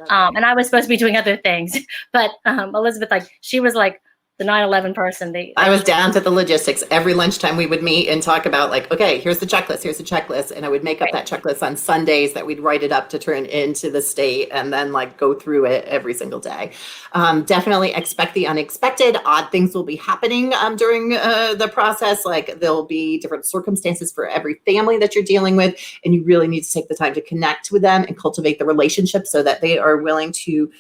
And I was supposed to be doing other things, but Elizabeth, she was like the 9/11 person. I was down to the logistics. Every lunchtime we would meet and talk about okay, here's the checklist. And I would make up that checklist on Sundays that we'd write it up to turn into the state and then go through it every single day. Definitely expect the unexpected. Odd things will be happening during the process. There'll be different circumstances for every family that you're dealing with. And you really need to take the time to connect with them and cultivate the relationship so that they are willing to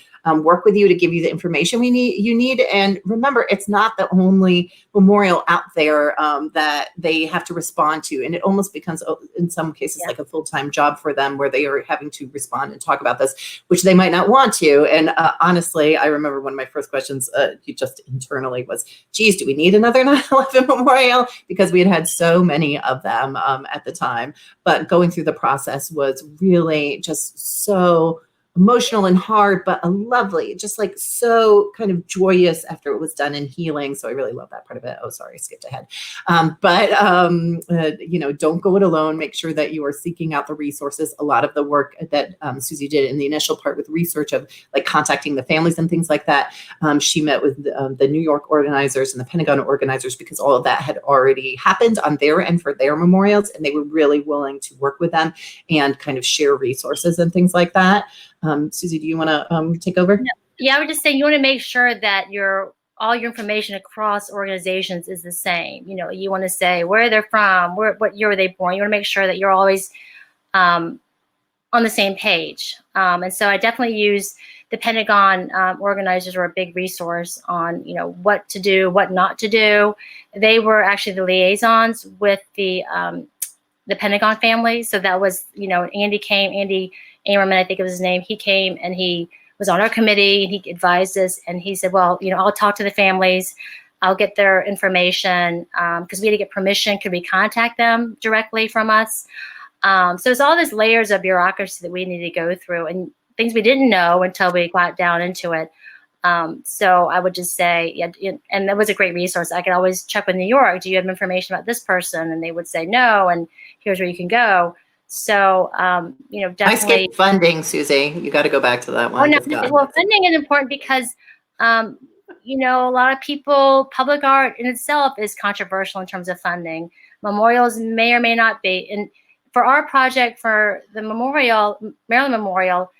work with you to give you the information you need. And remember, it's not the only memorial out there that they have to respond to. And it almost becomes, in some cases, like a full-time job for them where they are having to respond and talk about this, which they might not want to. And honestly, I remember one of my first questions just internally was, geez, do we need another 9/11 memorial? Because we had so many of them at the time. But going through the process was really just so emotional and hard, but a lovely, just so kind of joyous after it was done and healing. So I really love that part of it. Oh, sorry, I skipped ahead. Don't go it alone. Make sure that you are seeking out the resources. A lot of the work that Susie did in the initial part with research of contacting the families and things like that. She met with the New York organizers and the Pentagon organizers because all of that had already happened on their end for their memorials. And they were really willing to work with them and kind of share resources and things like that. Susie, do you want to take over? Yeah, I would just say you want to make sure that all your information across organizations is the same. You want to say where they're from, what year were they born. You want to make sure that you're always on the same page. And so I definitely use the Pentagon organizers were a big resource on what to do, what not to do. They were actually the liaisons with the Pentagon family. So that was Andy Amerman, I think it was his name. He came and he was on our committee and he advised us and he said, well, I'll talk to the families. I'll get their information because we had to get permission. Could we contact them directly from us? So it's all these layers of bureaucracy that we need to go through and things we didn't know until we got down into it. So I would just say, and that was a great resource. I could always check with New York. Do you have information about this person? And they would say no, and here's where you can go. So, definitely. I skipped funding, Susie. You got to go back to that one. Well, funding is important because, a lot of people, public art in itself is controversial in terms of funding. Memorials may or may not be. And for our project, for the Maryland Memorial,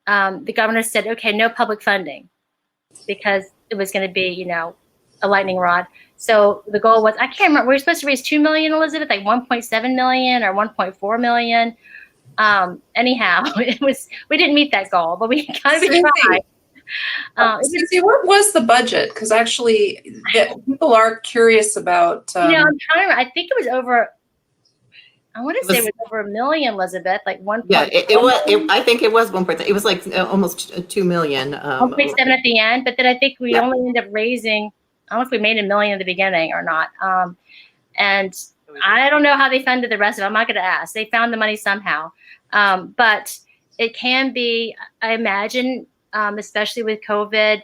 the governor said, okay, no public funding because it was going to be, a lightning rod. So the goal was, I can't remember, we were supposed to raise $2 million, Elizabeth, 1.7 million or 1.4 million. Anyhow, we didn't meet that goal, but we kind of tried. Susie, what was the budget? Because actually, people are curious about. I'm trying to remember. I think it was over. I want to say it was over $1 million, Elizabeth. $1. Yeah, it was. I think it was 1.7. It was almost 2 million. 1.7 at the end, but then I think we only ended up raising. I don't know if we made $1 million in the beginning or not. And I don't know how they funded the rest of it. I'm not going to ask. They found the money somehow. But it can be, I imagine, especially with COVID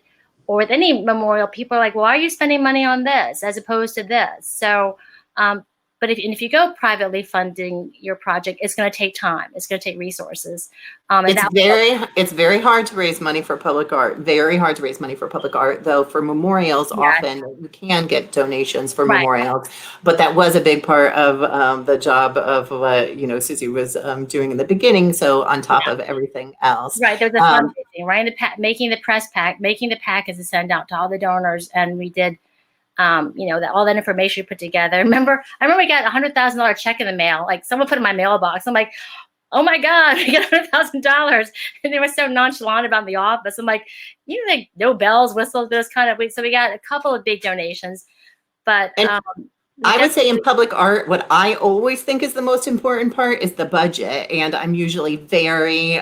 or with any memorial, people are like, well, why are you spending money on this as opposed to this? So, but if you go privately funding your project, it's going to take time. It's going to take resources. It's very hard to raise money for public art. Very hard to raise money for public art, though. For memorials, often you can get donations for memorials. But that was a big part of the job of what Susie was doing in the beginning. So on top of everything else, right? There's a fundraising, right? Making the press pack, making the packets to send out to all the donors, and we did. All that information we put together. I remember we got $100,000 check in the mail. Like someone put in my mailbox. I'm like, oh my God, we got $100,000. And they were so nonchalant about the office. I'm like, no bells, whistles, those kind of. So we got a couple of big donations, but I would say in public art, what I always think is the most important part is the budget. And I'm usually very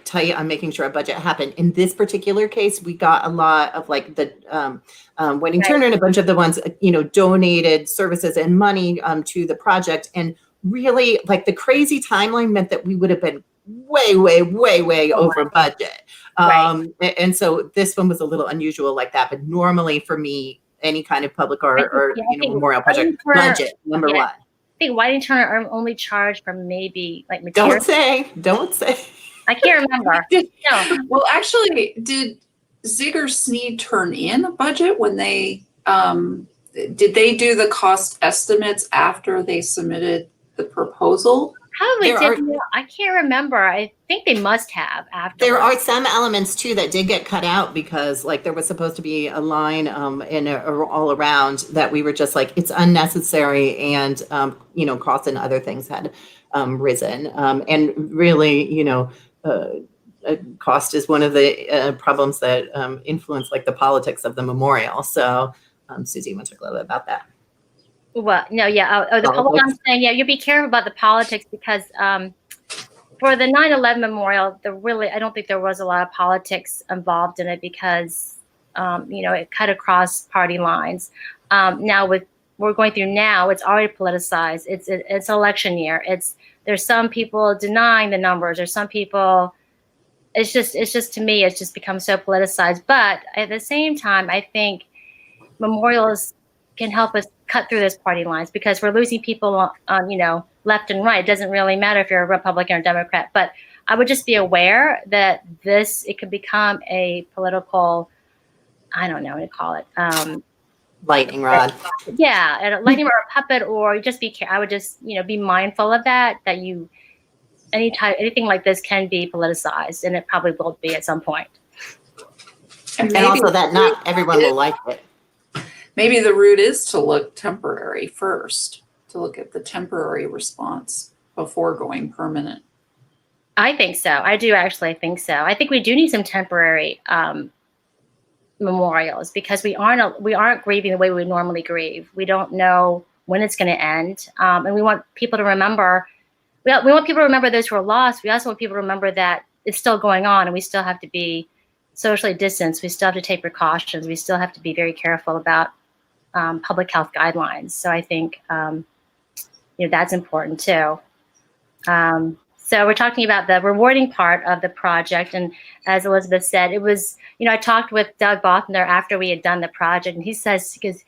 tight on making sure a budget happened. In this particular case, we got a lot of the Whiting Turner and a bunch of the ones, donated services and money to the project. And really the crazy timeline meant that we would have been way over budget. And so this one was a little unusual like that. But normally for me, any kind of public art or memorial project budget, number one. I think Whiting Turner are only charged for maybe like material. Don't say. I can't remember. No. Well, actually, did Ziegler Sneed turn in a budget when they did they do the cost estimates after they submitted the proposal? Probably I can't remember. I think they must have after. There are some elements too that did get cut out because like there was supposed to be a line all around that we were just like, it's unnecessary, and costs and other things had risen. And really, cost is one of the problems that influence like the politics of the memorial. So Susie, you want to talk a little bit about that? Well, no, yeah. I'm saying, yeah, you be careful about the politics because for the 9/11 memorial, I don't think there was a lot of politics involved in it because, it cut across party lines. Now with we're going through now, it's already politicized. It's election year. There's some people denying the numbers. There's some people. It's just to me, it's just become so politicized. But at the same time, I think memorials can help us cut through those party lines because we're losing people on, left and right. It doesn't really matter if you're a Republican or Democrat, but I would just be aware that it could become a political, I don't know what to call it. Lightning rod. Yeah, a lightning rod, or a puppet, or just I would just, be mindful of that anything like this can be politicized, and it probably will be at some point. And also that not everyone will like it. Maybe the route is to look temporary first, to look at the temporary response before going permanent. I think so. I do actually think so. I think we do need some temporary memorials because we aren't grieving the way we normally grieve. We don't know when it's going to end, and we want people to remember. We want people to remember those who are lost. We also want people to remember that it's still going on, and we still have to be socially distanced. We still have to take precautions. We still have to be very careful about public health guidelines. So I think, that's important too. So we're talking about the rewarding part of the project. And as Elizabeth said, it was, I talked with Doug Bothner after we had done the project, and he goes,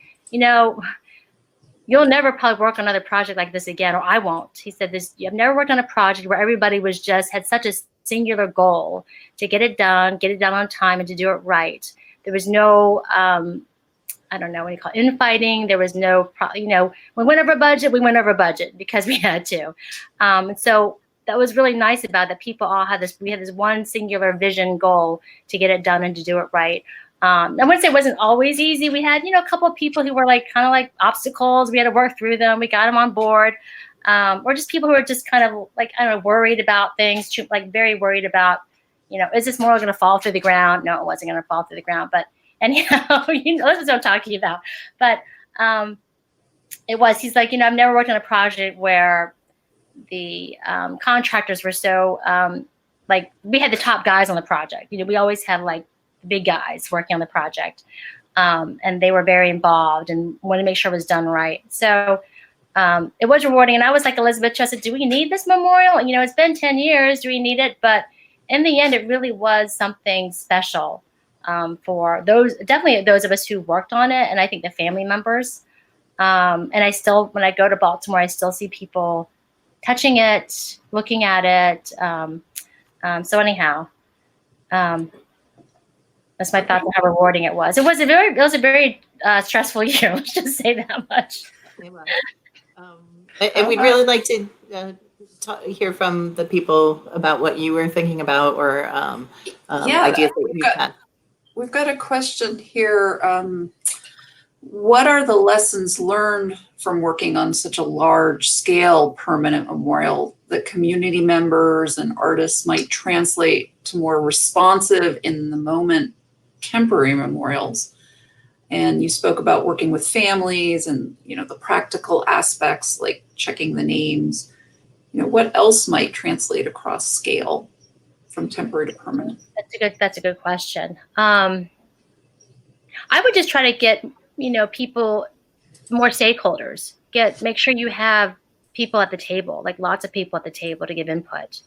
you'll never probably work on another project like this again, or I won't. He said I've never worked on a project where everybody had such a singular goal to get it done on time, and to do it right. There was no, I don't know what you call it, infighting. There was no, we went over budget because we had to. And so that was really nice about that. People all had we had this one singular vision goal to get it done and to do it right. I wouldn't say it wasn't always easy. We had, a couple of people who were kind of obstacles. We had to work through them. We got them on board. Or just people who are just kind of I don't know, worried about things, very worried about, is this memorial going to fall through the ground? No, it wasn't going to fall through the ground. But anyhow, that's what I'm talking about. But it was, he's like, I've never worked on a project where the contractors were so, we had the top guys on the project. We always have the big guys working on the project. And they were very involved and wanted to make sure it was done right. So it was rewarding. And I was like Elizabeth Cho said, do we need this memorial? It's been 10 years. Do we need it? But in the end, it really was something special for definitely those of us who worked on it. And I think the family members. And I still, when I go to Baltimore, I still see people touching it, looking at it. So anyhow, that's my thoughts on how rewarding it was. It was a very stressful year. Let's just say that much. And we'd really like to hear from the people about what you were thinking about, or ideas that you had. We've got a question here. What are the lessons learned from working on such a large scale permanent memorial that community members and artists might translate to more responsive in the moment temporary memorials? And you spoke about working with families and, the practical aspects like checking the names. What else might translate across scale from temporary to permanent? That's a good question. I would just try to get, people, more stakeholders, make sure you have people at the table, lots of people at the table to give input.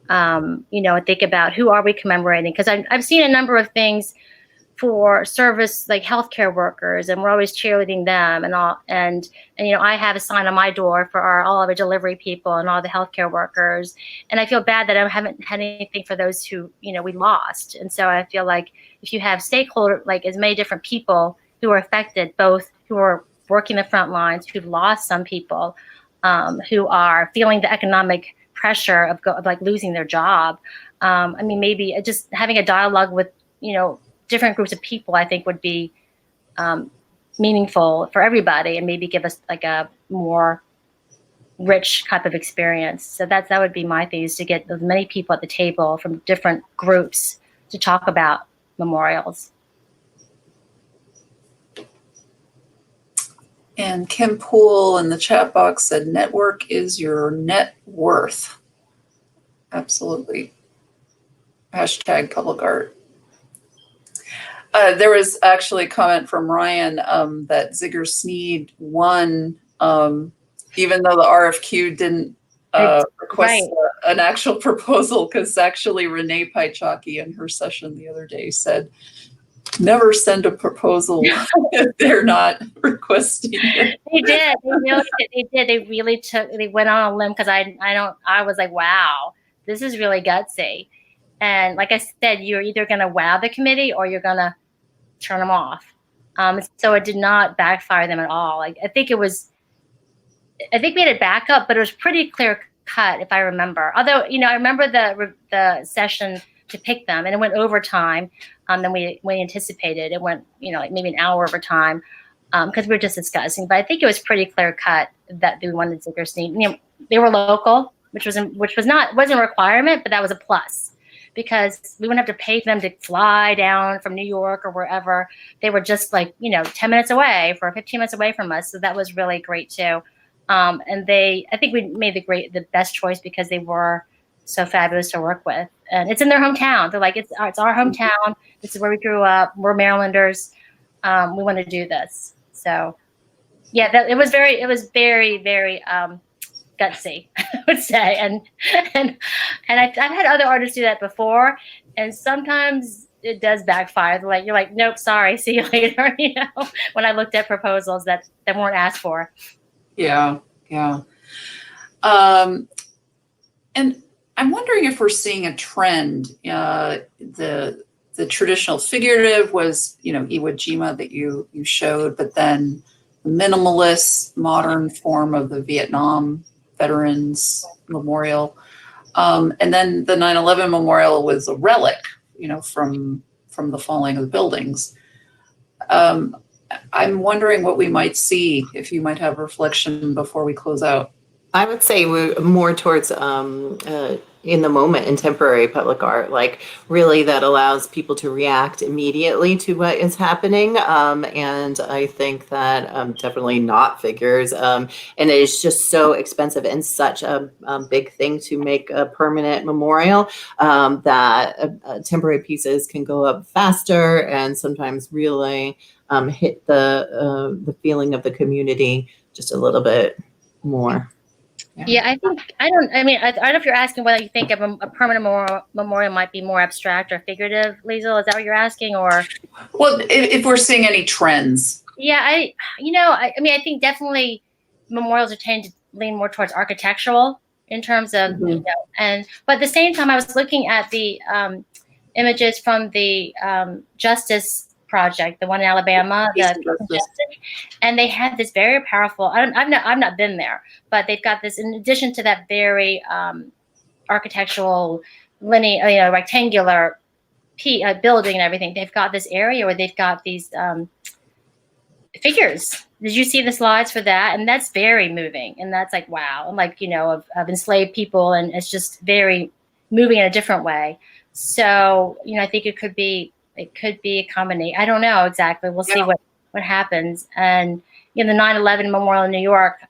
Think about who are we commemorating? Because I've seen a number of things for service, like healthcare workers, and we're always cheerleading them and all. And I have a sign on my door for all of our delivery people and all the healthcare workers. And I feel bad that I haven't had anything for those who, we lost. And so I feel like if you have stakeholder, like as many different people who are affected, both who are working the front lines, who've lost some people, who are feeling the economic pressure of like losing their job. Maybe just having a dialogue with, different groups of people, I think would be meaningful for everybody, and maybe give us like a more rich type of experience. So that would be my thing, is to get as many people at the table from different groups to talk about memorials. And Kim Poole in the chat box said, network is your net worth. Absolutely. Hashtag public art. There was actually a comment from Ryan that Zigger Sneed won, even though the RFQ didn't request an actual proposal, because actually Renee Paichaki in her session the other day said, never send a proposal if they're not requesting it. They did. They did. They went on a limb, because I was like, wow, this is really gutsy. And like I said, you're either going to wow the committee or you're going to turn them off. So it did not backfire them at all. I think we had it back up, but it was pretty clear cut, if I remember. Although, I remember the session to pick them, and it went overtime than we anticipated. It went, like maybe an hour over time, because we were just discussing. But I think it was pretty clear cut that we wanted Zigger Sneed. They were local, which wasn't a requirement, but that was a plus, because we wouldn't have to pay them to fly down from New York or wherever. They were just like, 10 minutes away, 15 minutes away from us. So that was really great too. And I think we made the best choice, because they were so fabulous to work with. And it's in their hometown. They're like, it's our hometown. This is where we grew up. We're Marylanders. We want to do this. So yeah, it was very, very, gutsy, I would say. And I've had other artists do that before, and sometimes it does backfire. You're like, nope, sorry, see you later. When I looked at proposals that weren't asked for. Yeah. And I'm wondering if we're seeing a trend. The traditional figurative was, Iwo Jima that you showed, but then the minimalist modern form of the Vietnam Veterans Memorial. And then the 9/11 Memorial was a relic, from the falling of the buildings. I'm wondering what we might see, if you might have a reflection before we close out. I would say we're more towards in the moment in temporary public art, like really that allows people to react immediately to what is happening. And I think that definitely not figures. And it is just so expensive and such a big thing to make a permanent memorial, that temporary pieces can go up faster and sometimes really hit the feeling of the community just a little bit more. Yeah, I don't know if you're asking whether you think of a permanent memorial might be more abstract or figurative, Liesl. Is that what you're asking? Or, well, if we're seeing any trends. Yeah, I think definitely memorials are tending to lean more towards architectural in terms of, but at the same time, I was looking at the images from the Justice Project, the one in Alabama, and they had this very powerful. I've not been there, but they've got this in addition to that very architectural linear, rectangular building and everything. They've got this area where they've got these figures. Did you see the slides for that? And that's very moving, and that's like wow, and of enslaved people, and it's just very moving in a different way. So I think it could be a combination. I don't know exactly. We'll see what happens. And the 9/11 Memorial in New York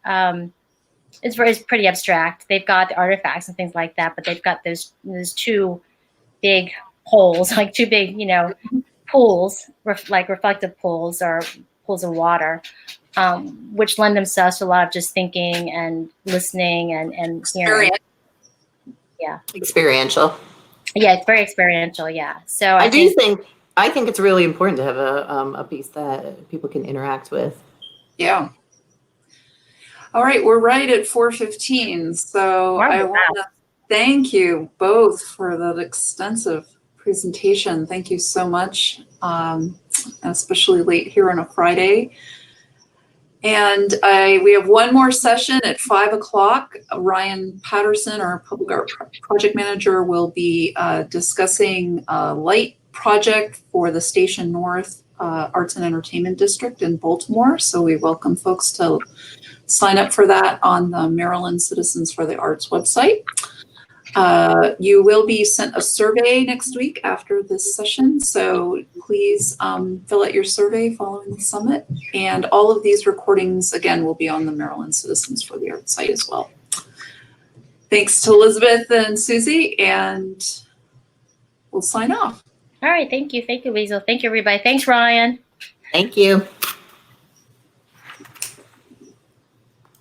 is pretty abstract. They've got the artifacts and things like that, but they've got those two big holes, like two big pools, like reflective pools or pools of water, which lend themselves to a lot of just thinking and listening and hearing. Yeah, experiential. Yeah, it's very experiential. Yeah, so I do think I think it's really important to have a piece that people can interact with. Yeah. All right, we're right at 4:15, so I want to thank you both for that extensive presentation. Thank you so much, especially late here on a Friday. And we have one more session at 5 o'clock. Ryan Patterson, our public art project manager, will be discussing a light project for the Station North Arts and Entertainment District in Baltimore. So we welcome folks to sign up for that on the Maryland Citizens for the Arts website. You will be sent a survey next week after this session, so please fill out your survey following the summit. And all of these recordings, again, will be on the Maryland Citizens for the Arts site as well. Thanks to Elizabeth and Susie, and we'll sign off. All right, thank you. Thank you, Liesl. Thank you, everybody. Thanks, Ryan. Thank you.